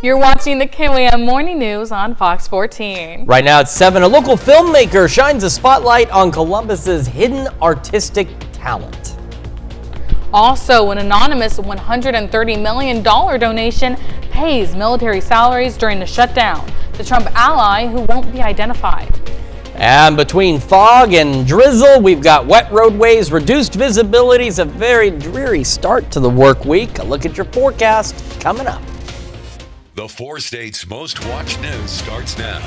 You're watching the KOAM Morning News on Fox 14. Right now at 7, a local filmmaker shines a spotlight on Columbus's hidden artistic talent. Also, an anonymous $130 million donation pays military salaries during the shutdown. The Trump ally who won't be identified. And between fog and drizzle, we've got wet roadways, reduced visibilities, a very dreary start to the work week. A look at your forecast coming up. The 4 states' most watched news starts now.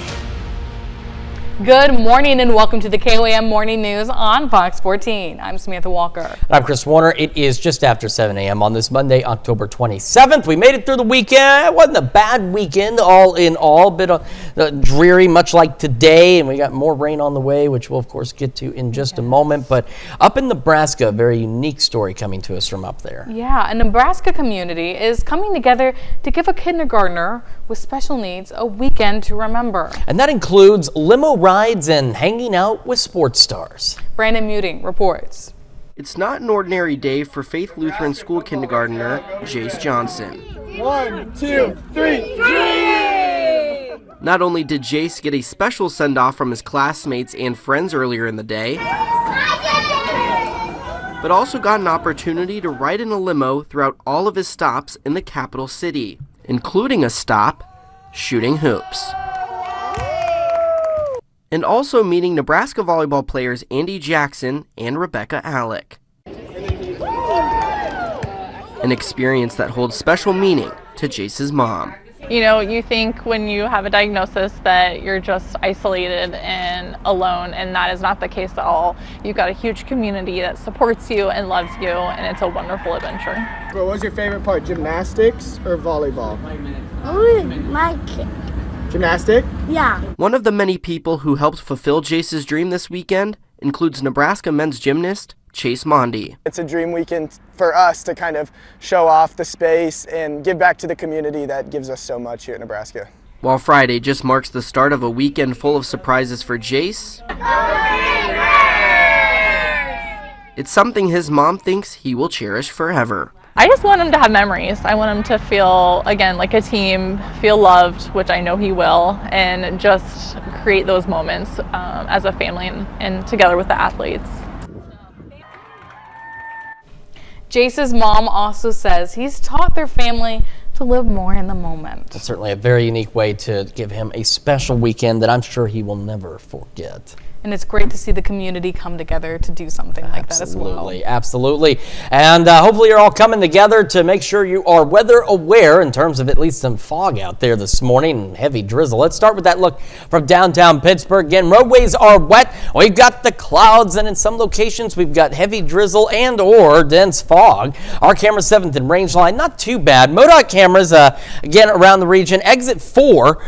Good morning and welcome to the KOAM Morning News on Fox 14. I'm Samantha Walker. I'm Chris Warner. It is just after 7 a.m. on this Monday, October 27th. We made it through the weekend. It wasn't a bad weekend, all in all. A bit dreary, much like today, and we got more rain on the way, which we'll, of course, get to in just a moment. But up in Nebraska, a very unique story coming to us from up there. Yeah, a Nebraska community is coming together to give a kindergartner with special needs a weekend to remember. And that includes limo rides and hanging out with sports stars. Brandon Muting reports. It's not an ordinary day for Faith Lutheran School kindergartner Jace Johnson. 1, 2, 3, 3! Not only did Jace get a special send-off from his classmates and friends earlier in the day, but also got an opportunity to ride in a limo throughout all of his stops in the capital city, including a stop shooting hoops. And also meeting Nebraska volleyball players Andy Jackson and Rebecca Alec. An experience that holds special meaning to Jace's mom. You know, you think when you have a diagnosis that you're just isolated and alone, and that is not the case at all. You've got a huge community that supports you and loves you, and it's a wonderful adventure. What was your favorite part, gymnastics or volleyball? Gymnastic? Yeah. One of the many people who helped fulfill Jace's dream this weekend includes Nebraska men's gymnast Chase Mondy. It's a dream weekend for us to kind of show off the space and give back to the community that gives us so much here at Nebraska. While Friday just marks the start of a weekend full of surprises for Jace, it's something his mom thinks he will cherish forever. I just want him to have memories. I want him to feel, again, like a team, feel loved, which I know he will, and just create those moments as a family and together with the athletes. Jace's mom also says he's taught their family to live more in the moment. That's certainly a very unique way to give him a special weekend that I'm sure he will never forget. And it's great to see the community come together to do something like that as well. Absolutely. And hopefully you're all coming together to make sure you are weather aware in terms of at least some fog out there this morning and heavy drizzle. Let's start with that look from downtown Pittsburgh. Again, roadways are wet. We've got the clouds, and in some locations we've got heavy drizzle and or dense fog. Our camera 7th and range line, not too bad. MoDOT cameras, again, around the region. Exit 4,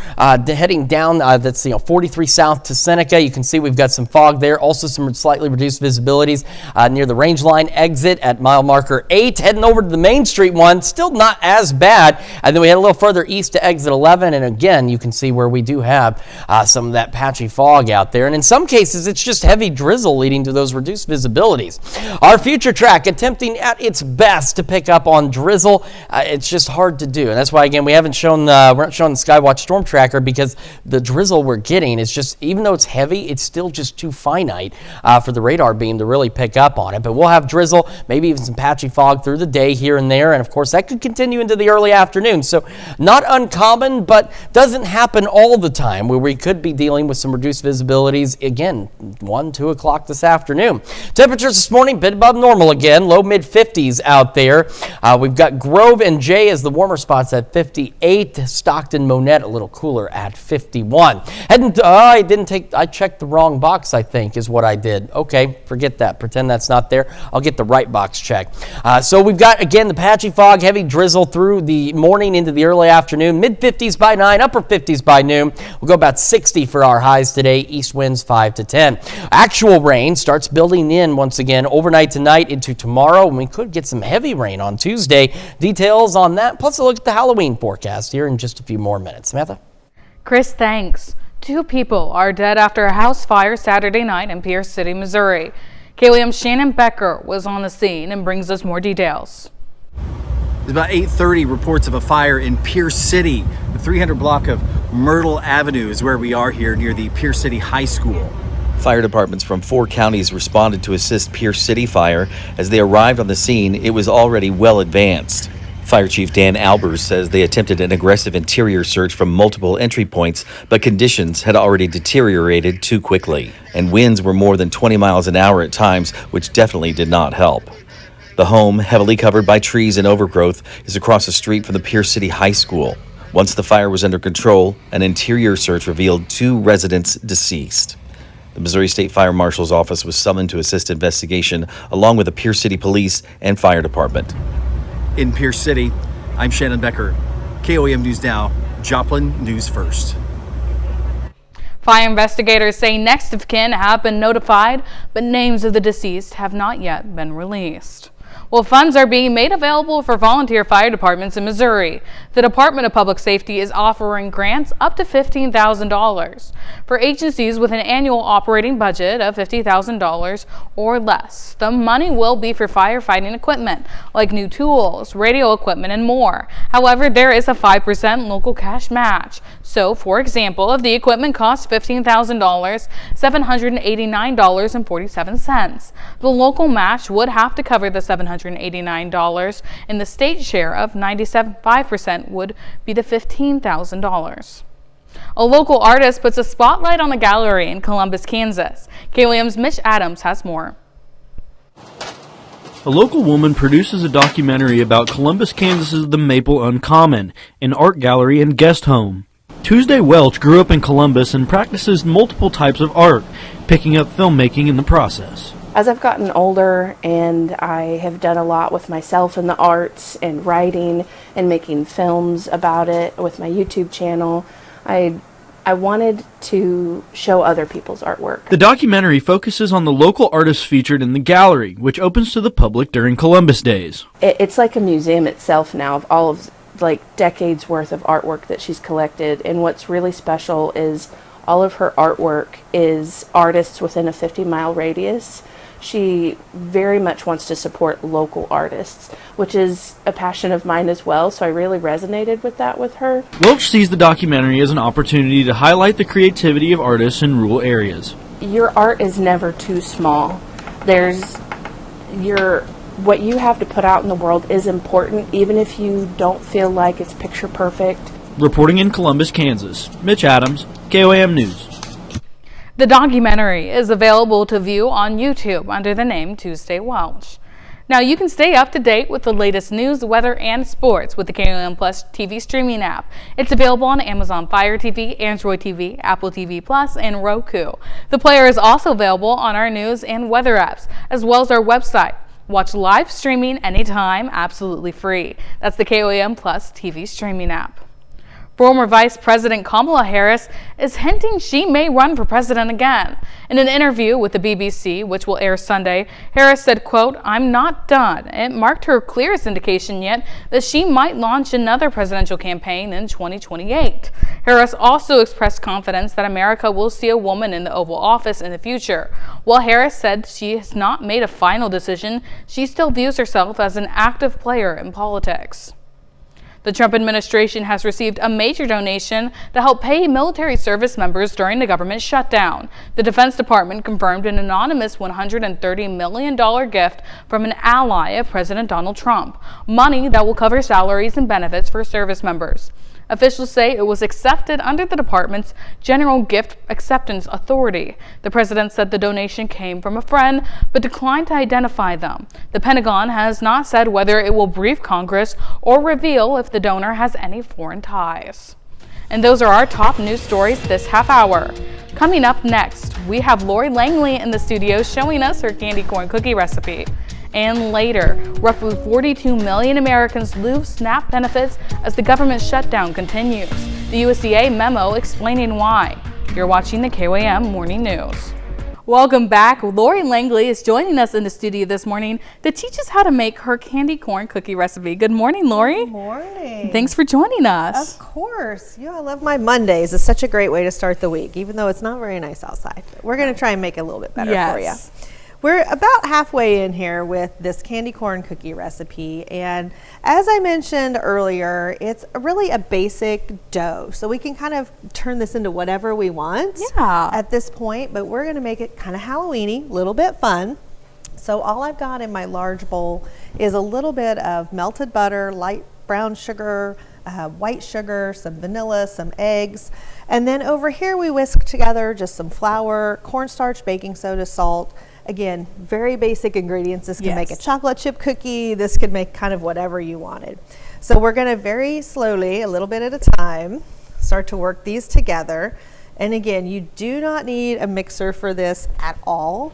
heading down, that's 43 south to Seneca. You can see we've got some fog there, also some slightly reduced visibilities near the range line exit at mile marker 8. Heading over to the Main Street one, still not as bad. And then we head a little further east to exit 11, and again you can see where we do have some of that patchy fog out there, and in some cases it's just heavy drizzle leading to those reduced visibilities. Our future track attempting at its best to pick up on drizzle. It's just hard to do, and that's why again we're not showing the Skywatch Storm Tracker, because the drizzle we're getting is just, even though it's heavy, it's still just too finite for the radar beam to really pick up on it. But we'll have drizzle, maybe even some patchy fog through the day here and there, and of course that could continue into the early afternoon. So not uncommon, but doesn't happen all the time, where we could be dealing with some reduced visibilities again 1-2 o'clock this afternoon. Temperatures this morning bit above normal again, low mid 50s out there. We've got Grove and Jay as the warmer spots at 58, Stockton, Monette a little cooler at 51. I checked the wrong box, I think, is what I did. Okay, forget that. Pretend that's not there. I'll get the right box checked. So we've got, again, the patchy fog, heavy drizzle through the morning into the early afternoon. Mid-50s by 9, upper 50s by noon. We'll go about 60 for our highs today. East winds 5 to 10. Actual rain starts building in once again overnight tonight into tomorrow, and we could get some heavy rain on Tuesday. Details on that, plus a look at the Halloween forecast here in just a few more minutes. Samantha? Chris, thanks. 2 people are dead after a house fire Saturday night in Pierce City, Missouri. KOAM's Shannon Becker was on the scene and brings us more details. It's about 8:30, reports of a fire in Pierce City. The 300 block of Myrtle Avenue is where we are here near the Pierce City High School. Fire departments from 4 counties responded to assist Pierce City Fire. As they arrived on the scene, it was already well advanced. Fire Chief Dan Albers says they attempted an aggressive interior search from multiple entry points, but conditions had already deteriorated too quickly, and winds were more than 20 miles an hour at times, which definitely did not help. The home, heavily covered by trees and overgrowth, is across the street from the Pierce City High School. Once the fire was under control, an interior search revealed 2 residents deceased. The Missouri State Fire Marshal's office was summoned to assist investigation, along with the Pierce City Police and Fire Department. In Pierce City, I'm Shannon Becker. KOAM News Now, Joplin News First. Fire investigators say next of kin have been notified, but names of the deceased have not yet been released. Well, funds are being made available for volunteer fire departments in Missouri. The Department of Public Safety is offering grants up to $15,000 for agencies with an annual operating budget of $50,000 or less. The money will be for firefighting equipment like new tools, radio equipment, and more. However, there is a 5% local cash match. So, for example, if the equipment costs $15,000, $789.47. The local match would have to cover the $789, and the state share of 95% would be the $15,000. A local artist puts a spotlight on a gallery in Columbus, Kansas. KOAM's Mitch Adams has more. A local woman produces a documentary about Columbus, Kansas's The Maple Uncommon, an art gallery and guest home. Tuesday Welch grew up in Columbus and practices multiple types of art, picking up filmmaking in the process. As I've gotten older and I have done a lot with myself in the arts and writing and making films about it with my YouTube channel, I wanted to show other people's artwork. The documentary focuses on the local artists featured in the gallery, which opens to the public during Columbus Days. It's like a museum itself now of all of decades worth of artwork that she's collected, and what's really special is all of her artwork is artists within a 50-mile radius. She very much wants to support local artists, which is a passion of mine as well, so I really resonated with that with her. Welch sees the documentary as an opportunity to highlight the creativity of artists in rural areas. Your art is never too small. What you have to put out in the world is important, even if you don't feel like it's picture perfect. Reporting in Columbus, Kansas, Mitch Adams, KOAM News. The documentary is available to view on YouTube under the name Tuesday Welch. Now you can stay up to date with the latest news, weather, and sports with the KOAM Plus TV streaming app. It's available on Amazon Fire TV, Android TV, Apple TV Plus, and Roku. The player is also available on our news and weather apps, as well as our website. Watch live streaming anytime, absolutely free. That's the KOAM Plus TV streaming app. Former Vice President Kamala Harris is hinting she may run for president again. In an interview with the BBC, which will air Sunday, Harris said, quote, "I'm not done." It marked her clearest indication yet that she might launch another presidential campaign in 2028. Harris also expressed confidence that America will see a woman in the Oval Office in the future. While Harris said she has not made a final decision, she still views herself as an active player in politics. The Trump administration has received a major donation to help pay military service members during the government shutdown. The Defense Department confirmed an anonymous $130 million gift from an ally of President Donald Trump, money that will cover salaries and benefits for service members. Officials say it was accepted under the department's General Gift Acceptance Authority. The president said the donation came from a friend, but declined to identify them. The Pentagon has not said whether it will brief Congress or reveal if the donor has any foreign ties. And those are our top news stories this half hour. Coming up next, we have Lori Langley in the studio showing us her candy corn cookie recipe. And later, roughly 42 million Americans lose SNAP benefits as the government shutdown continues. The USDA memo explaining why. You're watching the KOAM Morning News. Welcome back. Lori Langley is joining us in the studio this morning to teach us how to make her candy corn cookie recipe. Good morning, Lori. Good morning. Thanks for joining us. Of course. I love my Mondays. It's such a great way to start the week, even though it's not very nice outside. We're going to try and make it a little bit better for you. We're about halfway in here with this candy corn cookie recipe, and as I mentioned earlier, it's really a basic dough, so we can kind of turn this into whatever we want at this point, but we're going to make it kind of Halloween-y, a little bit fun. So all I've got in my large bowl is a little bit of melted butter, light brown sugar, white sugar, some vanilla, some eggs, and then over here we whisk together just some flour, cornstarch, baking soda, salt. Again, very basic ingredients. This can make a chocolate chip cookie. This could make kind of whatever you wanted. So we're going to very slowly, a little bit at a time, start to work these together. And again, you do not need a mixer for this at all.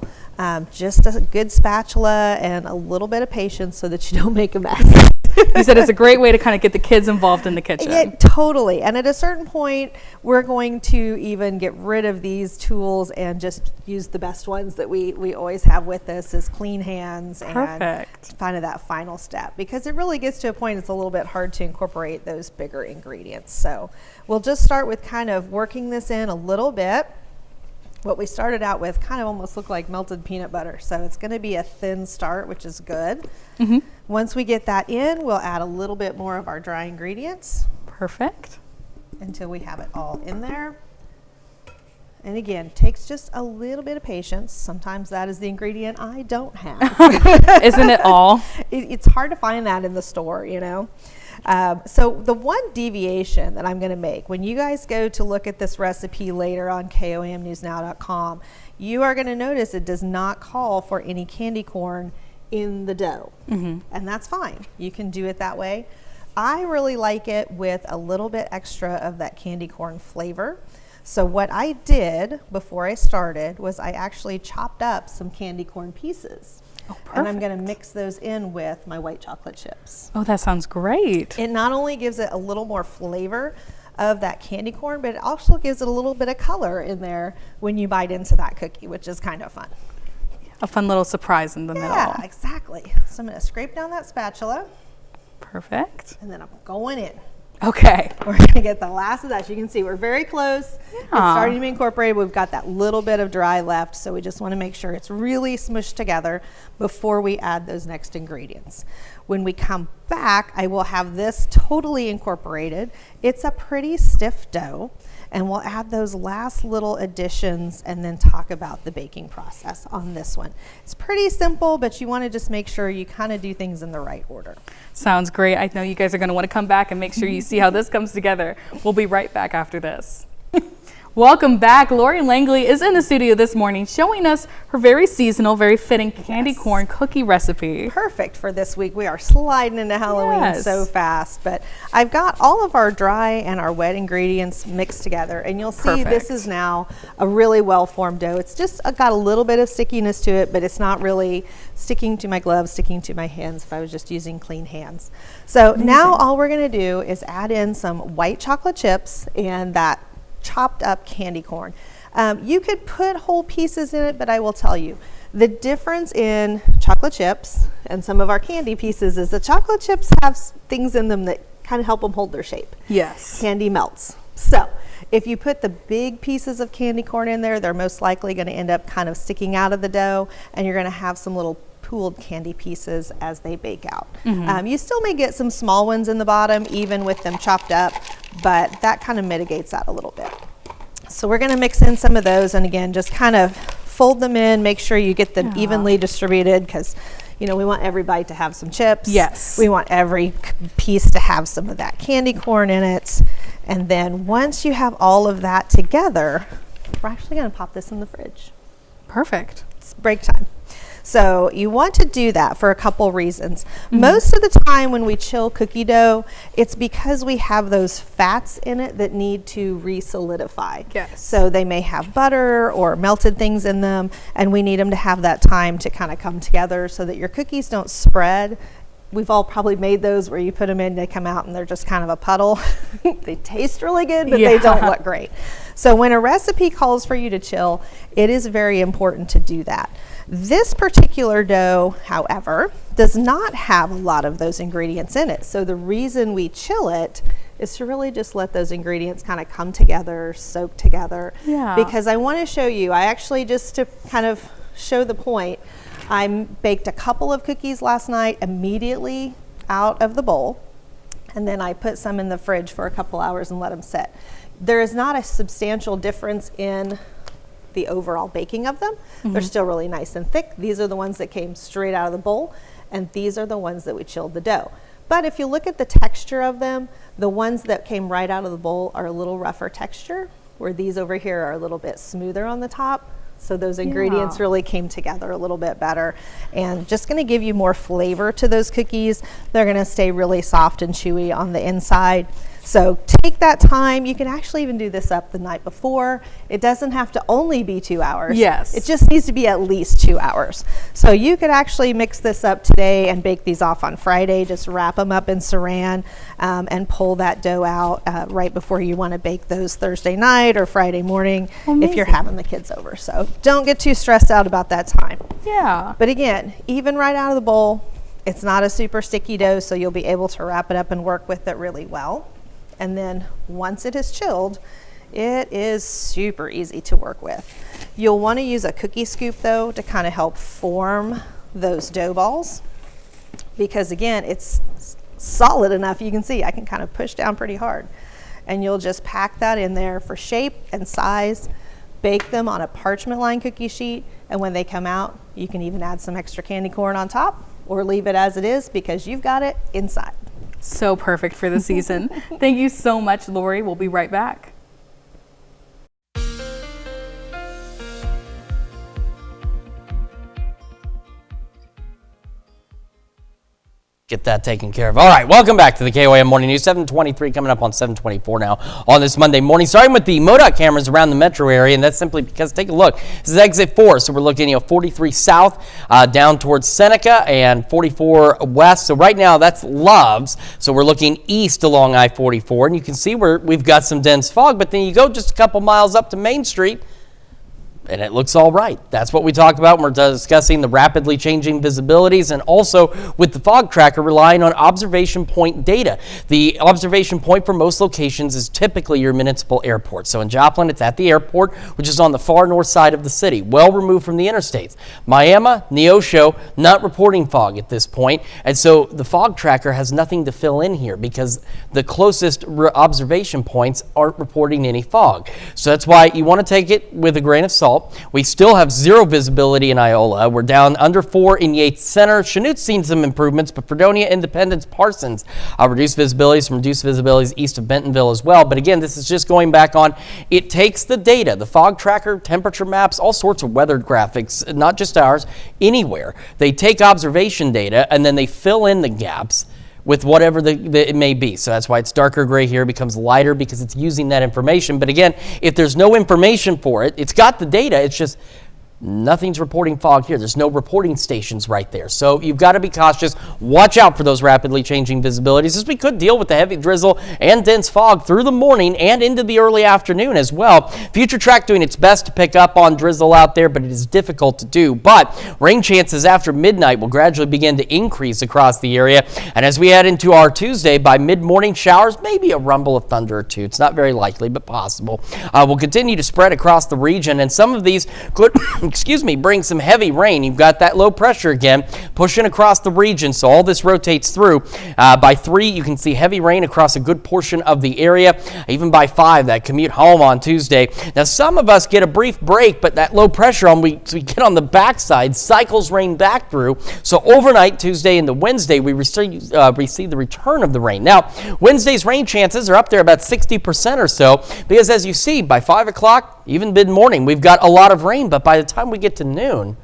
Just a good spatula and a little bit of patience so that you don't make a mess. You said it's a great way to kind of get the kids involved in the kitchen. Yeah, totally. And at a certain point, we're going to even get rid of these tools and just use the best ones that we always have with us, is clean hands. Perfect. And kind of that final step, because it really gets to a point it's a little bit hard to incorporate those bigger ingredients. So we'll just start with kind of working this in a little bit. What we started out with kind of almost looked like melted peanut butter. So it's going to be a thin start, which is good. Once we get that in, we'll add a little bit more of our dry ingredients. Perfect. Until we have it all in there. And again, takes just a little bit of patience. Sometimes that is the ingredient I don't have. Isn't it all? It's hard to find that in the store, you know. So the one deviation that I'm going to make, when you guys go to look at this recipe later on komnewsnow.com, you are going to notice it does not call for any candy corn in the dough. And that's fine. You can do it that way. I really like it with a little bit extra of that candy corn flavor. So what I did before I started was I actually chopped up some candy corn pieces. And I'm going to mix those in with my white chocolate chips. Oh, that sounds great. It not only gives it a little more flavor of that candy corn, but it also gives it a little bit of color in there when you bite into that cookie, which is kind of fun. A fun little surprise in the middle. Yeah, exactly. So I'm going to scrape down that spatula. Perfect. And then I'm going in. Okay. We're going to get the last of that. As you can see, we're very close. It's starting to be incorporated. We've got that little bit of dry left, so we just want to make sure it's really smushed together before we add those next ingredients. When we come back, I will have this totally incorporated. It's a pretty stiff dough, and we'll add those last little additions and then talk about the baking process on this one. It's pretty simple, but you want to just make sure you kind of do things in the right order. Sounds great. I know you guys are going to want to come back and make sure you see how this comes together. We'll be right back after this. Welcome back. Lori Langley is in the studio this morning showing us her very seasonal, very fitting candy corn cookie recipe. Perfect for this week. We are sliding into Halloween so fast, but I've got all of our dry and our wet ingredients mixed together, and you'll see this is now a really well-formed dough. It's just got a little bit of stickiness to it, but it's not really sticking to my gloves, sticking to my hands if I was just using clean hands. So now all we're going to do is add in some white chocolate chips and that chopped up candy corn. You could put whole pieces in it, but I will tell you, the difference in chocolate chips and some of our candy pieces is the chocolate chips have things in them that kind of help them hold their shape. Yes. Candy melts. So if you put the big pieces of candy corn in there, they're most likely going to end up kind of sticking out of the dough, and you're going to have some little pooled candy pieces as they bake out. You still may get some small ones in the bottom, even with them chopped up, but that kind of mitigates that a little bit. So we're going to mix in some of those, and again, just kind of fold them in, make sure you get them evenly distributed, because you know we want every bite to have some chips. Yes. We want every piece to have some of that candy corn in it. And then once you have all of that together, we're actually going to pop this in the fridge. Perfect. It's break time. So you want to do that for a couple reasons. Most of the time when we chill cookie dough, it's because we have those fats in it that need to re-solidify. Yes. So they may have butter or melted things in them, and we need them to have that time to kind of come together so that your cookies don't spread. We've all probably made those where you put them in, they come out and they're just kind of a puddle. They taste really good, but they don't look great. So when a recipe calls for you to chill, it is very important to do that. This particular dough, however, does not have a lot of those ingredients in it. So the reason we chill it is to really just let those ingredients kind of come together, soak together. Yeah. Because I want to show you, I actually just to kind of show the point, I baked a couple of cookies last night immediately out of the bowl, and then I put some in the fridge for a couple hours and let them set. There is not a substantial difference in the overall baking of them. They're still really nice and thick. These are the ones that came straight out of the bowl, and these are the ones that we chilled the dough. But if you look at the texture of them, the ones that came right out of the bowl are a little rougher texture, where these over here are a little bit smoother on the top. So those ingredients really came together a little bit better, and just going to give you more flavor to those cookies. They're going to stay really soft and chewy on the inside. So take that time. You can actually even do this up the night before. It doesn't have to only be 2 hours. Yes. It just needs to be at least 2 hours. So you could actually mix this up today and bake these off on Friday. Just wrap them up in saran and pull that dough out right before you want to bake those Thursday night or Friday morning if you're having the kids over. So don't get too stressed out about that time. Yeah. But again, even right out of the bowl, it's not a super sticky dough, so you'll be able to wrap it up and work with it really well. And then once it is chilled, it is super easy to work with. You'll want to use a cookie scoop though to kind of help form those dough balls, because again, it's solid enough. You can see I can kind of push down pretty hard, and you'll just pack that in there for shape and size. Bake them on a parchment lined cookie sheet, and when they come out, you can even add some extra candy corn on top or leave it as it is because you've got it inside. So perfect for the season. Thank you so much, Lori. We'll be right back. Get that taken care of. All right, welcome back to the KOAM Morning News. 7:23 coming up on 7:24 now on this Monday morning. Starting with the MoDOT cameras around the metro area, and that's simply because, take a look, this is exit 4, so we're looking, 43 south down towards Seneca and 44 west. So right now that's Loves, so we're looking east along I-44, and you can see where we've got some dense fog, but then you go just a couple miles up to Main Street, and it looks all right. That's what we talked about when we're discussing the rapidly changing visibilities, and also with the fog tracker relying on observation point data. The observation point for most locations is typically your municipal airport. So in Joplin, it's at the airport, which is on the far north side of the city, well removed from the interstates. Miami, Neosho, not reporting fog at this point, and so the fog tracker has nothing to fill in here because the closest observation points aren't reporting any fog. So that's why you want to take it with a grain of salt. We still have 0 visibility in Iola. We're down under 4 in Yates Center. Chanute's seen some improvements, but Fredonia, Independence, Parsons, reduced visibilities, some reduced visibilities east of Bentonville as well. But again, this is just going back on, it takes the data, the fog tracker, temperature maps, all sorts of weather graphics, not just ours, anywhere. They take observation data and then they fill in the gaps with whatever it may be. So that's why it's darker gray here, becomes lighter because it's using that information. But again, if there's no information for it, it's got the data, it's just nothing's reporting fog here. There's no reporting stations right there. So you've got to be cautious. Watch out for those rapidly changing visibilities, as we could deal with the heavy drizzle and dense fog through the morning and into the early afternoon as well. Future Track doing its best to pick up on drizzle out there, but it is difficult to do. But rain chances after midnight will gradually begin to increase across the area. And as we head into our Tuesday, by mid-morning showers, maybe a rumble of thunder or two. It's not very likely, but possible. Will continue to spread across the region, and some of these could bring some heavy rain. You've got that low pressure again pushing across the region, so all this rotates through. By 3, you can see heavy rain across a good portion of the area. Even by 5, that commute home on Tuesday. Now, some of us get a brief break, but that low pressure we get on the backside cycles rain back through. So overnight, Tuesday into Wednesday, we receive the return of the rain. Now, Wednesday's rain chances are up there about 60% or so, because as you see, by 5 o'clock, even mid-morning, we've got a lot of rain, but by the time we get to noon,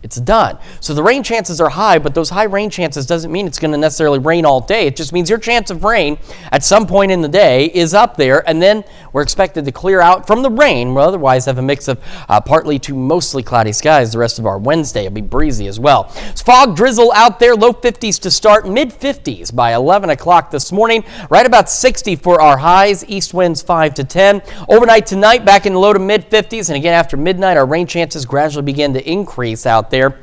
it's done. So the rain chances are high, but those high rain chances doesn't mean it's going to necessarily rain all day. It just means your chance of rain at some point in the day is up there, and then we're expected to clear out from the rain. We'll otherwise have a mix of partly to mostly cloudy skies the rest of our Wednesday. It'll be breezy as well. It's fog drizzle out there, low 50s to start, mid 50s by 11 o'clock this morning, right about 60 for our highs, east winds 5 to 10. Overnight tonight, back in the low to mid 50s, and again after midnight, our rain chances gradually begin to increase out there.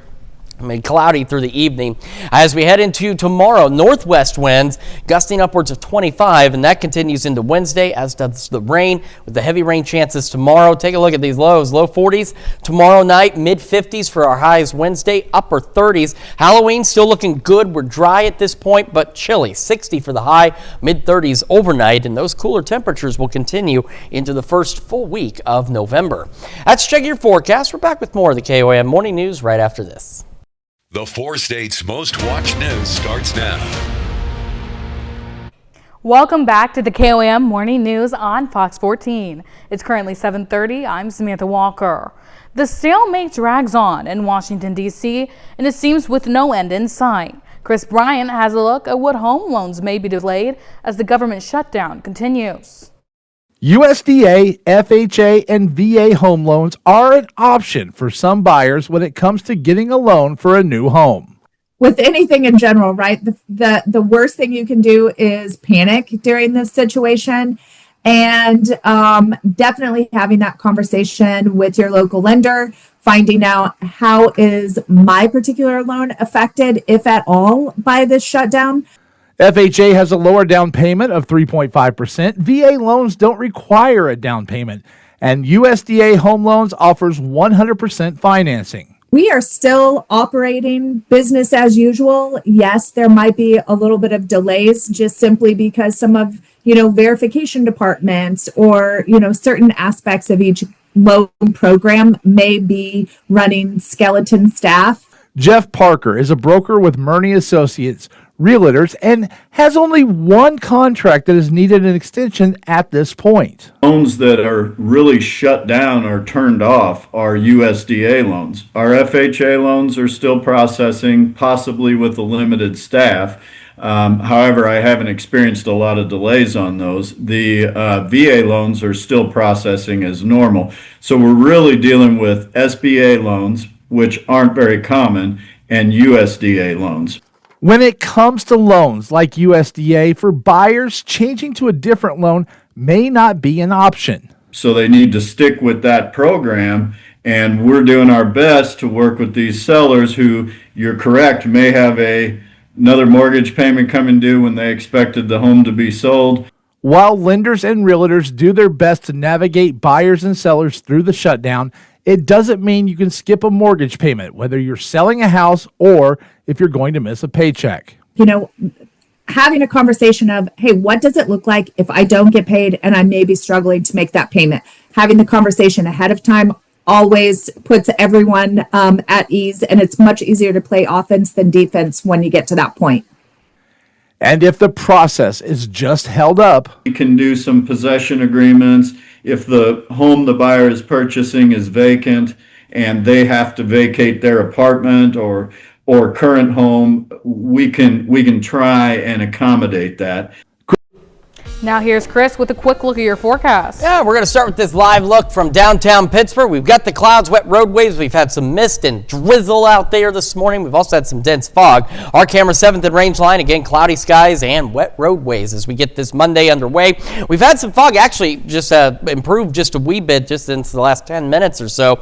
Cloudy through the evening. As we head into tomorrow, northwest winds gusting upwards of 25, and that continues into Wednesday, as does the rain, with the heavy rain chances tomorrow. Take a look at these lows. Low 40s tomorrow night, mid 50s for our highs Wednesday, upper 30s. Halloween still looking good. We're dry at this point, but chilly. 60 for the high, mid 30s overnight, and those cooler temperatures will continue into the first full week of November. That's Check Your Forecast. We're back with more of the KOAM Morning News right after this. The 4 states' most watched news starts now. Welcome back to the KOAM Morning News on Fox 14. It's currently 7:30. I'm Samantha Walker. The stalemate drags on in Washington, D.C., and it seems with no end in sight. Chris Bryant has a look at what home loans may be delayed as the government shutdown continues. USDA, FHA, and VA home loans are an option for some buyers when it comes to getting a loan for a new home. With anything in general, right? The worst thing you can do is panic during this situation, and definitely having that conversation with your local lender, finding out how is my particular loan affected, if at all, by this shutdown. FHA has a lower down payment of 3.5%. VA loans don't require a down payment, and USDA home loans offers 100% financing. We are still operating business as usual. Yes, there might be a little bit of delays just simply because some of, verification departments or, certain aspects of each loan program may be running skeleton staff. Jeff Parker is a broker with Murney Associates Realtors and has only one contract that is needed an extension at this point. Loans that are really shut down or turned off are USDA loans. Our FHA loans are still processing, possibly with a limited staff. However, I haven't experienced a lot of delays on those. The VA loans are still processing as normal. So we're really dealing with SBA loans, which aren't very common, and USDA loans. When it comes to loans like USDA, for buyers, changing to a different loan may not be an option. So they need to stick with that program, and we're doing our best to work with these sellers who, you're correct, may have another mortgage payment coming due when they expected the home to be sold. While lenders and realtors do their best to navigate buyers and sellers through the shutdown, it doesn't mean you can skip a mortgage payment, whether you're selling a house or if you're going to miss a paycheck. Having a conversation of, hey, what does it look like if I don't get paid and I may be struggling to make that payment? Having the conversation ahead of time always puts everyone at ease, and it's much easier to play offense than defense when you get to that point. And if the process is just held up, you can do some possession agreements. If the home the buyer is purchasing is vacant and they have to vacate their apartment or current home, we can try and accommodate that. Now here's Chris with a quick look at your forecast. Yeah, we're going to start with this live look from downtown Pittsburgh. We've got the clouds, wet roadways. We've had some mist and drizzle out there this morning. We've also had some dense fog. Our camera 7th and range line, again, cloudy skies and wet roadways as we get this Monday underway. We've had some fog actually just improved just a wee bit just since the last 10 minutes or so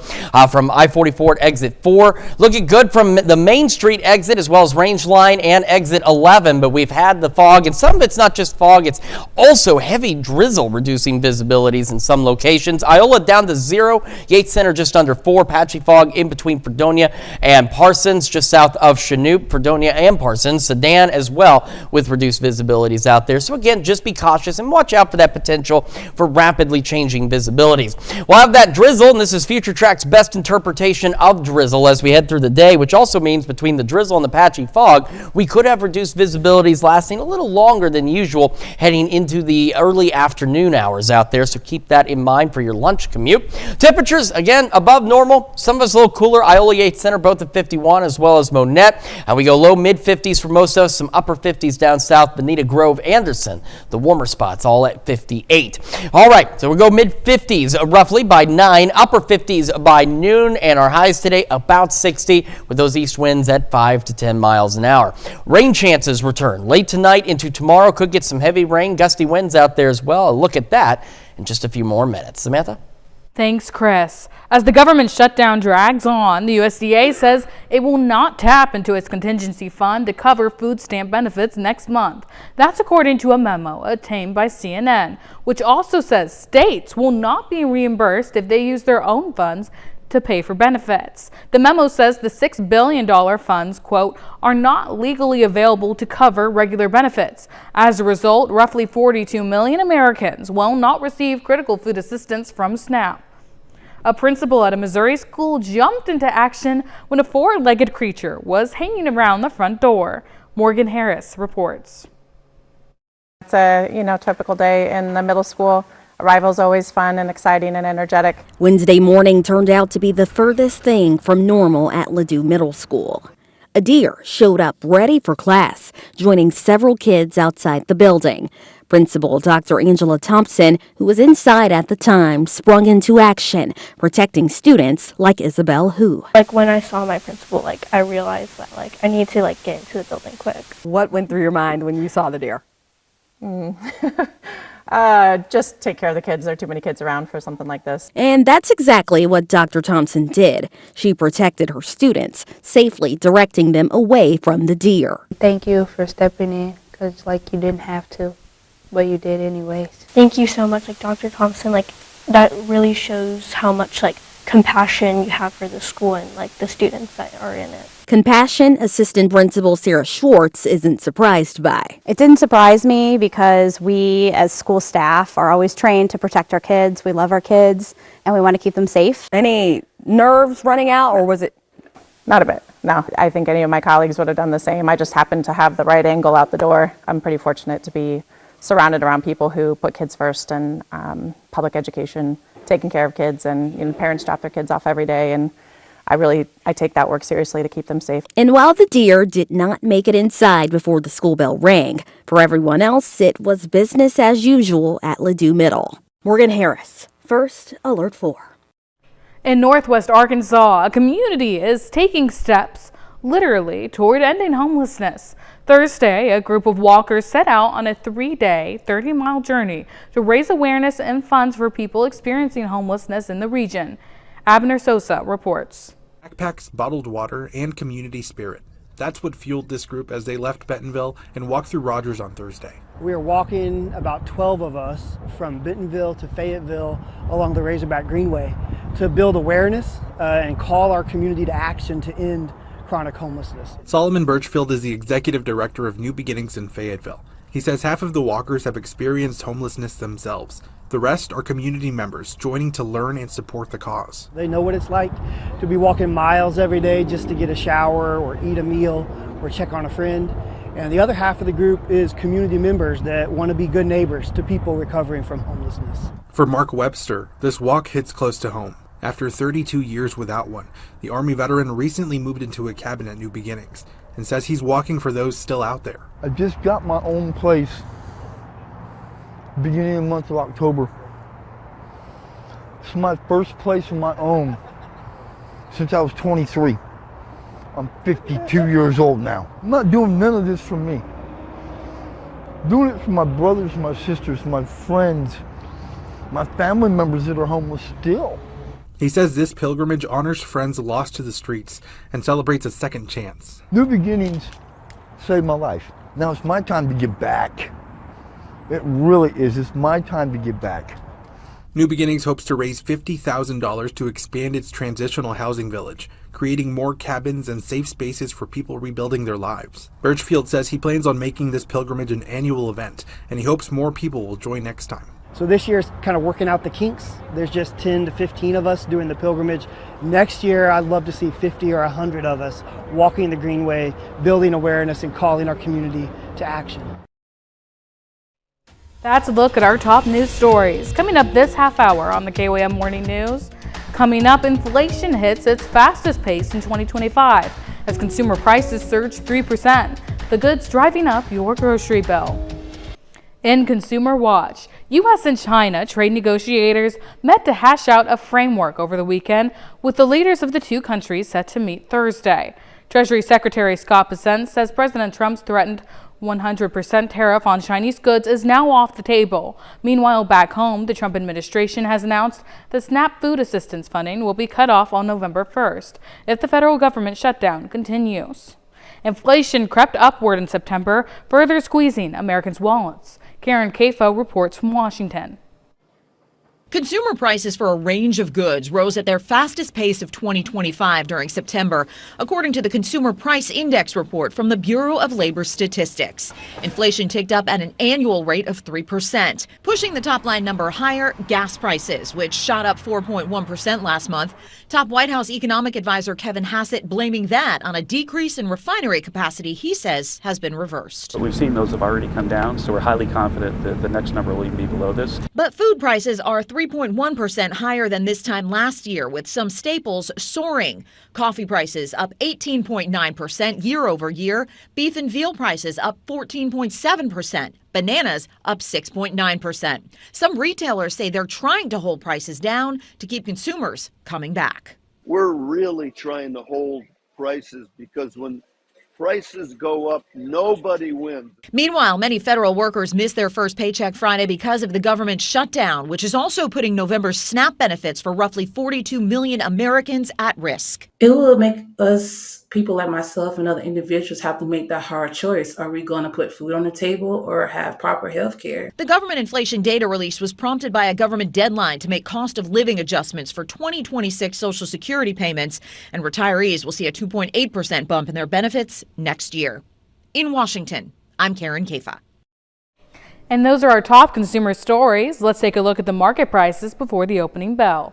from I-44 at exit 4. Looking good from the Main Street exit as well as range line and exit 11, but we've had the fog, and some of it's not just fog, it's also heavy drizzle reducing visibilities in some locations. Iola down to 0, Yates Center just under 4, patchy fog in between Fredonia and Parsons, just south of Chinook, Fredonia and Parsons, Sedan as well with reduced visibilities out there. So again, just be cautious and watch out for that potential for rapidly changing visibilities. We'll have that drizzle, and this is Future Track's best interpretation of drizzle as we head through the day, which also means between the drizzle and the patchy fog, we could have reduced visibilities lasting a little longer than usual heading into the early afternoon hours out there, so keep that in mind for your lunch commute. Temperatures, again, above normal. Some of us a little cooler. Iola Yates Center, both at 51, as well as Monette. And we go low mid-50s for most of us, some upper 50s down south. Bonita Grove, Anderson, the warmer spots, all at 58. All right, so we go mid-50s roughly by 9, upper 50s by noon, and our highs today about 60 with those east winds at 5 to 10 miles an hour. Rain chances return late tonight into tomorrow. Could get some heavy rain, gusty winds out there as well. A look at that in just a few more minutes. Samantha? Thanks, Chris. As the government shutdown drags on, the USDA says it will not tap into its contingency fund to cover food stamp benefits next month. That's according to a memo obtained by CNN, which also says states will not be reimbursed if they use their own funds to pay for benefits. The memo says the $6 billion funds, quote, are not legally available to cover regular benefits. As a result, roughly 42 million Americans will not receive critical food assistance from SNAP. A principal at a Missouri school jumped into action when a four-legged creature was hanging around the front door. Morgan Harris reports. It's a, typical day in the middle school. Arrival's always fun and exciting and energetic. Wednesday morning turned out to be the furthest thing from normal at Ladue Middle School. A deer showed up ready for class, joining several kids outside the building. Principal Dr. Angela Thompson, who was inside at the time, sprung into action, protecting students like Isabel Hu. When I saw my principal, I realized that I need to get into the building quick. What went through your mind when you saw the deer? Just take care of the kids. There are too many kids around for something like this. And that's exactly what Dr. Thompson did. She protected her students, safely directing them away from the deer. Thank you for stepping in, because you didn't have to, but you did anyways. Thank you so much, Dr. Thompson. That really shows how much compassion you have for the school and the students that are in it. Compassion Assistant Principal Sarah Schwartz isn't surprised by. It didn't surprise me because we as school staff are always trained to protect our kids. We love our kids and we want to keep them safe. Any nerves running out, or was it? Not a bit. No, I think any of my colleagues would have done the same. I just happened to have the right angle out the door. I'm pretty fortunate to be surrounded around people who put kids first and public education, taking care of kids, and parents drop their kids off every day, and I take that work seriously to keep them safe. And while the deer did not make it inside before the school bell rang, for everyone else, it was business as usual at Ladue Middle. Morgan Harris, First Alert 4. In Northwest Arkansas, a community is taking steps, literally, toward ending homelessness. Thursday, a group of walkers set out on a 3-day, 30-mile journey to raise awareness and funds for people experiencing homelessness in the region. Abner Sosa reports. Backpacks, bottled water, and community spirit. That's what fueled this group as they left Bentonville and walked through Rogers on Thursday. We are walking, about 12 of us, from Bentonville to Fayetteville along the Razorback Greenway to build awareness and call our community to action to end chronic homelessness. Solomon Birchfield is the executive director of New Beginnings in Fayetteville. He says half of the walkers have experienced homelessness themselves. The rest are community members joining to learn and support the cause. They know what it's like to be walking miles every day just to get a shower or eat a meal or check on a friend. And the other half of the group is community members that want to be good neighbors to people recovering from homelessness. For Mark Webster, this walk hits close to home. After 32 years without one, the Army veteran recently moved into a cabin at New Beginnings and says he's walking for those still out there. I just got my own place beginning of the month of October. It's my first place of my own since I was 23. I'm 52 years old now. I'm not doing none of this for me. I'm doing it for my brothers, my sisters, my friends, my family members that are homeless still. He says this pilgrimage honors friends lost to the streets and celebrates a second chance. New Beginnings saved my life. Now it's my time to give back. It really is. It's my time to give back. New Beginnings hopes to raise $50,000 to expand its transitional housing village, creating more cabins and safe spaces for people rebuilding their lives. Birchfield says he plans on making this pilgrimage an annual event, and he hopes more people will join next time. So this year's kind of working out the kinks. There's just 10 to 15 of us doing the pilgrimage. Next year, I'd love to see 50 or 100 of us walking the Greenway, building awareness and calling our community to action. That's a look at our top news stories. Coming up this half hour on the KOAM Morning News. Coming up, inflation hits its fastest pace in 2025 as consumer prices surge 3%. The goods driving up your grocery bill. In Consumer Watch, U.S. and China trade negotiators met to hash out a framework over the weekend, with the leaders of the two countries set to meet Thursday. Treasury Secretary Scott Bessent says President Trump's threatened 100% tariff on Chinese goods is now off the table. Meanwhile, back home, the Trump administration has announced the SNAP food assistance funding will be cut off on November 1st if the federal government shutdown continues. Inflation crept upward in September, further squeezing Americans' wallets. Karen Kafo reports from Washington. Consumer prices for a range of goods rose at their fastest pace of 2025 during September, according to the Consumer Price Index report from the Bureau of Labor Statistics. Inflation ticked up at an annual rate of 3%. Pushing the top line number higher, gas prices, which shot up 4.1% last month. Top White House economic advisor Kevin Hassett blaming that on a decrease in refinery capacity he says has been reversed. We've seen those have already come down, so we're highly confident that the next number will even be below this. But food prices are 3.1% higher than this time last year, with some staples soaring. Coffee prices up 18.9% year over year. Beef and veal prices up 14.7%. Bananas up 6.9%. Some retailers say they're trying to hold prices down to keep consumers coming back. We're really trying to hold prices because when prices go up, nobody wins. Meanwhile, many federal workers missed their first paycheck Friday because of the government shutdown, which is also putting November's SNAP benefits for roughly 42 million Americans at risk. It will make us, people like myself and other individuals, have to make that hard choice. Are we going to put food on the table or have proper health care? The government inflation data release was prompted by a government deadline to make cost of living adjustments for 2026 Social Security payments, and retirees will see a 2.8% bump in their benefits next year. In Washington, I'm Karen Kaffa. And those are our top consumer stories. Let's take a look at the market prices before the opening bell.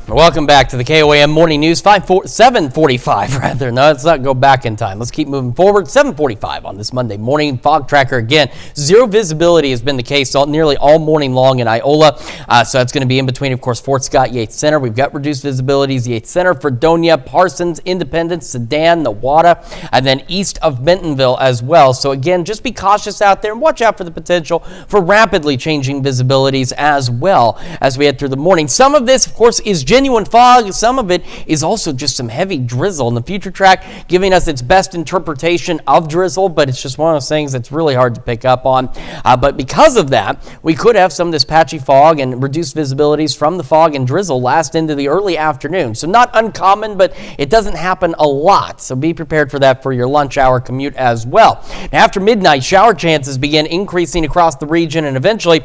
Welcome back to the KOAM Morning News, 7:45 rather. No, let's not go back in time. Let's keep moving forward. 7:45 on this Monday morning. Fog tracker again. Zero visibility has been the case nearly all morning long in Iola. So that's going to be in between, of course, Fort Scott, Yates Center. We've got reduced visibilities, Yates Center, Fredonia, Parsons, Independence, Sedan, Newata, and then east of Bentonville as well. So again, just be cautious out there and watch out for the potential for rapidly changing visibilities as well as we head through the morning. Some of this, of course, is genuine fog. Some of it is also just some heavy drizzle, and the future track giving us its best interpretation of drizzle, but it's just one of those things that's really hard to pick up on. But because of that, we could have some of this patchy fog and reduced visibilities from the fog and drizzle last into the early afternoon. So not uncommon, but it doesn't happen a lot. So be prepared for that for your lunch hour commute as well. Now, after midnight, shower chances begin increasing across the region, and eventually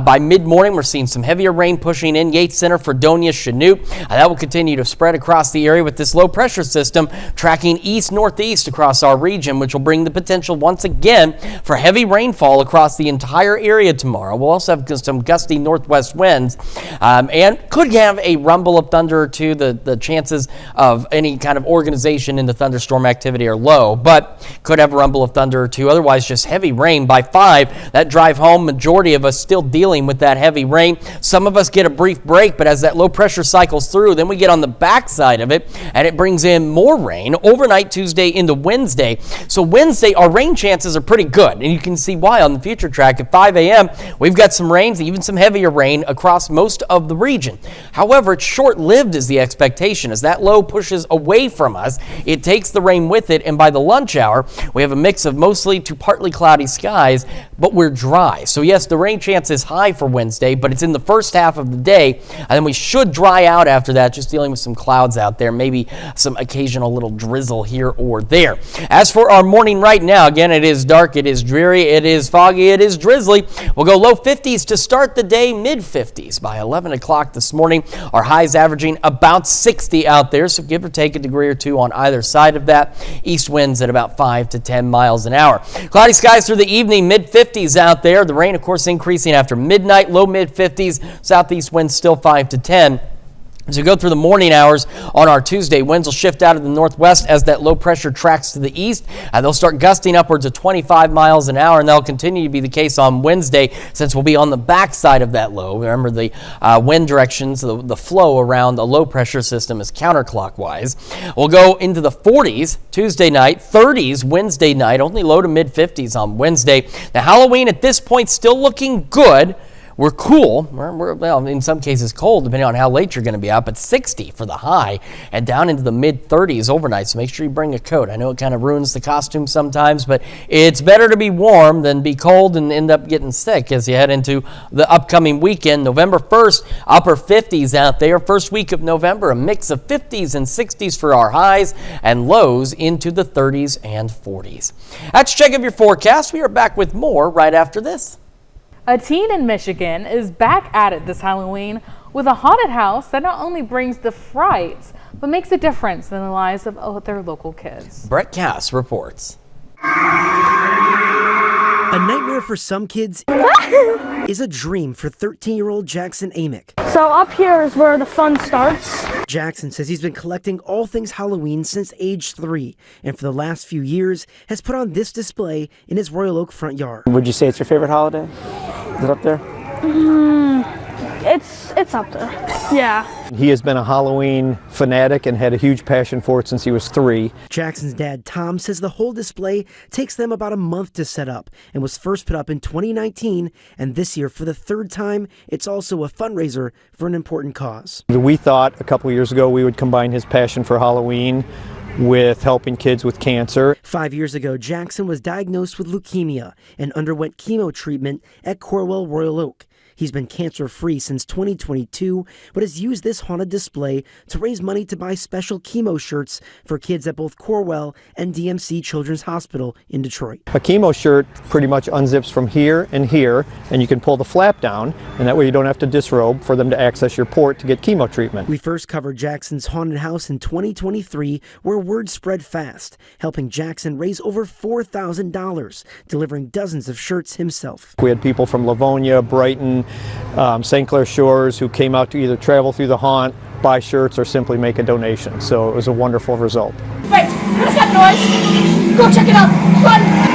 by mid-morning, we're seeing some heavier rain pushing in Yates Center, Fredonia, Chanute. That will continue to spread across the area with this low pressure system tracking east-northeast across our region, which will bring the potential once again for heavy rainfall across the entire area tomorrow. We'll also have some gusty northwest winds and could have a rumble of thunder or two. The chances of any kind of organization in the thunderstorm activity are low, but could have a rumble of thunder or two. Otherwise, just heavy rain by 5. That drive home, majority of us still dealing with that heavy rain. Some of us get a brief break, but as that low pressure cycles through, then we get on the backside of it and it brings in more rain overnight Tuesday into Wednesday. So Wednesday, our rain chances are pretty good, and you can see why on the future track. At 5 a.m., we've got some rains, even some heavier rain across most of the region. However, it's short-lived is the expectation. As that low pushes away from us, it takes the rain with it, and by the lunch hour, we have a mix of mostly to partly cloudy skies, but we're dry. So yes, the rain chance is high for Wednesday, but it's in the first half of the day, and then we should dry out after that, just dealing with some clouds out there, maybe some occasional little drizzle here or there. As for our morning right now, again, it is dark, it is dreary, it is foggy, it is drizzly. We'll go low 50s to start the day, mid 50s by 11 o'clock this morning. Our highs averaging about 60 out there, so give or take a degree or two on either side of that. East winds at about 5 to 10 miles an hour. Cloudy skies through the evening, mid 50s out there. The rain, of course, increasing after midnight, low mid 50s. Southeast winds still 5 to 10. As we go through the morning hours on our Tuesday, winds will shift out of the northwest as that low pressure tracks to the east. They'll start gusting upwards of 25 miles an hour, and that'll continue to be the case on Wednesday since we'll be on the backside of that low. Remember, the wind directions, the flow around the low pressure system is counterclockwise. We'll go into the 40s Tuesday night, 30s Wednesday night, only low to mid 50s on Wednesday. Now, Halloween at this point still looking good. We're cool. Well, in some cases cold, depending on how late you're going to be out, but 60 for the high and down into the mid-30s overnight. So make sure you bring a coat. I know it kind of ruins the costume sometimes, but it's better to be warm than be cold and end up getting sick as you head into the upcoming weekend. November 1st, upper 50s out there. First week of November, a mix of 50s and 60s for our highs and lows into the 30s and 40s. That's a check of your forecast. We are back with more right after this. A teen in Michigan is back at it this Halloween with a haunted house that not only brings the frights, but makes a difference in the lives of their local kids. Brett Cass reports. A nightmare for some kids is a dream for 13-year-old Jackson Amick. So up here is where the fun starts. Jackson says he's been collecting all things Halloween since age 3, and for the last few years has put on this display in his Royal Oak front yard. Would you say it's your favorite holiday? Is it up there? It's up there. Yeah. He has been a Halloween fanatic and had a huge passion for it since he was 3. Jackson's dad, Tom, says the whole display takes them about a month to set up and was first put up in 2019, and this year, for the third time, it's also a fundraiser for an important cause. We thought a couple years ago we would combine his passion for Halloween with helping kids with cancer. 5 years ago, Jackson was diagnosed with leukemia and underwent chemo treatment at Corwell Royal Oak. He's been cancer-free since 2022, but has used this haunted display to raise money to buy special chemo shirts for kids at both Corwell and DMC Children's Hospital in Detroit. A chemo shirt pretty much unzips from here, and you can pull the flap down, and that way you don't have to disrobe for them to access your port to get chemo treatment. We first covered Jackson's haunted house in 2023, where word spread fast, helping Jackson raise over $4,000, delivering dozens of shirts himself. We had people from Livonia, Brighton, St. Clair Shores who came out to either travel through the haunt, buy shirts, or simply make a donation. So it was a wonderful result. Wait, what is that noise? Go check it out. Run!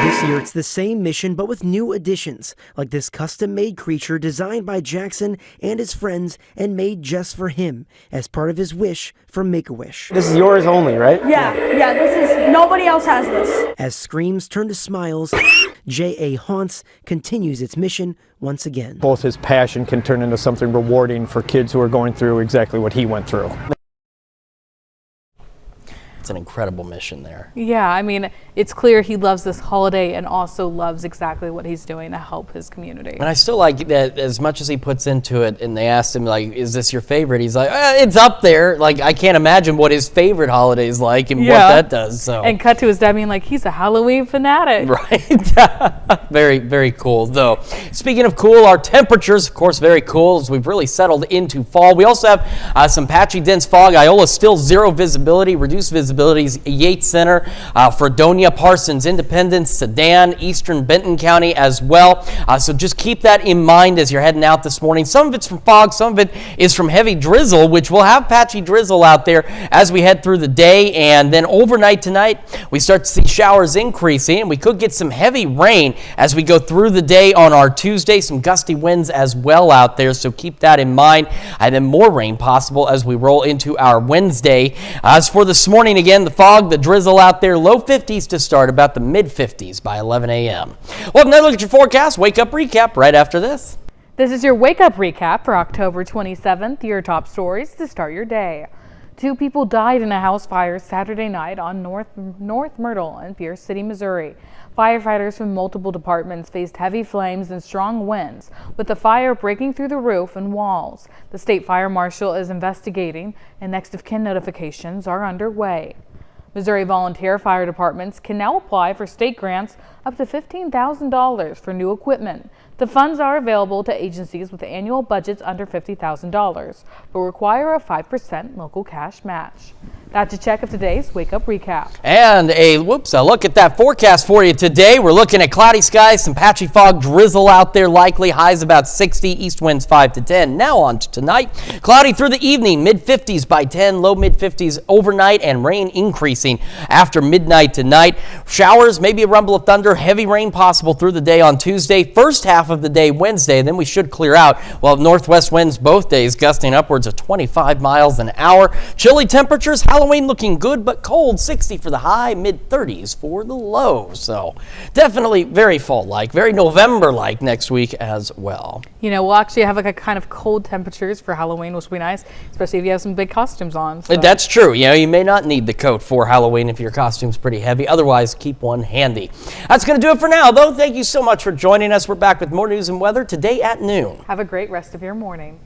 This year it's the same mission but with new additions, like this custom-made creature designed by Jackson and his friends and made just for him as part of his wish for Make-A-Wish. This is yours only, right? Yeah, this is, nobody else has this. As screams turn to smiles, J.A. Haunts continues its mission once again. Both his passion can turn into something rewarding for kids who are going through exactly what he went through. It's an incredible mission there. Yeah, I mean, it's clear he loves this holiday and also loves exactly what he's doing to help his community. And I still like that as much as he puts into it, and they asked him, like, is this your favorite? He's like, it's up there. Like, I can't imagine what his favorite holiday is like and what that does. So. And cut to his dad being like, he's a Halloween fanatic. Right. Very, very cool, though. Speaking of cool, our temperatures, of course, very cool as we've really settled into fall. We also have some patchy, dense fog. Iola still zero visibility, reduced visibility. Yates Center, Fredonia, Parsons, Independence, Sedan, Eastern Benton County as well. So just keep that in mind as you're heading out this morning. Some of it's from fog, some of it is from heavy drizzle, which we'll have patchy drizzle out there as we head through the day. And then overnight tonight, we start to see showers increasing, and we could get some heavy rain as we go through the day on our Tuesday. Some gusty winds as well out there, so keep that in mind. And then more rain possible as we roll into our Wednesday. As for this morning, again, the fog, the drizzle out there, low 50s to start, about the mid 50s by 11 a.m. Well, another look at your forecast. Wake up recap right after this. This is your wake up recap for October 27th. Your top stories to start your day. 2 people died in a house fire Saturday night on North Myrtle in Pierce City, Missouri. Firefighters from multiple departments faced heavy flames and strong winds, with the fire breaking through the roof and walls. The state fire marshal is investigating, and next of kin notifications are underway. Missouri volunteer fire departments can now apply for state grants up to $15,000 for new equipment. The funds are available to agencies with annual budgets under $50,000, but require a 5% local cash match. That's a check of today's Wake Up Recap. And a look at that forecast for you today. We're looking at cloudy skies, some patchy fog, drizzle out there likely, highs about 60, east winds 5 to 10. Now on to tonight. Cloudy through the evening, mid 50s by 10, low mid 50s overnight, and rain increasing after midnight tonight. Showers, maybe a rumble of thunder weather, heavy rain possible through the day on Tuesday, first half of the day Wednesday, and then we should clear out. We'll have northwest winds both days, gusting upwards of 25 miles an hour. Chilly temperatures, Halloween looking good but cold, 60 for the high, mid-30s for the low. So definitely very fall-like, very November-like next week as well. You know, we'll actually have like a kind of cold temperatures for Halloween, which will be nice, especially if you have some big costumes on. So. That's true. You know, you may not need the coat for Halloween if your costume's pretty heavy. Otherwise, keep one handy. That's going to do it for now, though. Thank you so much for joining us. We're back with more news and weather today at noon. Have a great rest of your morning.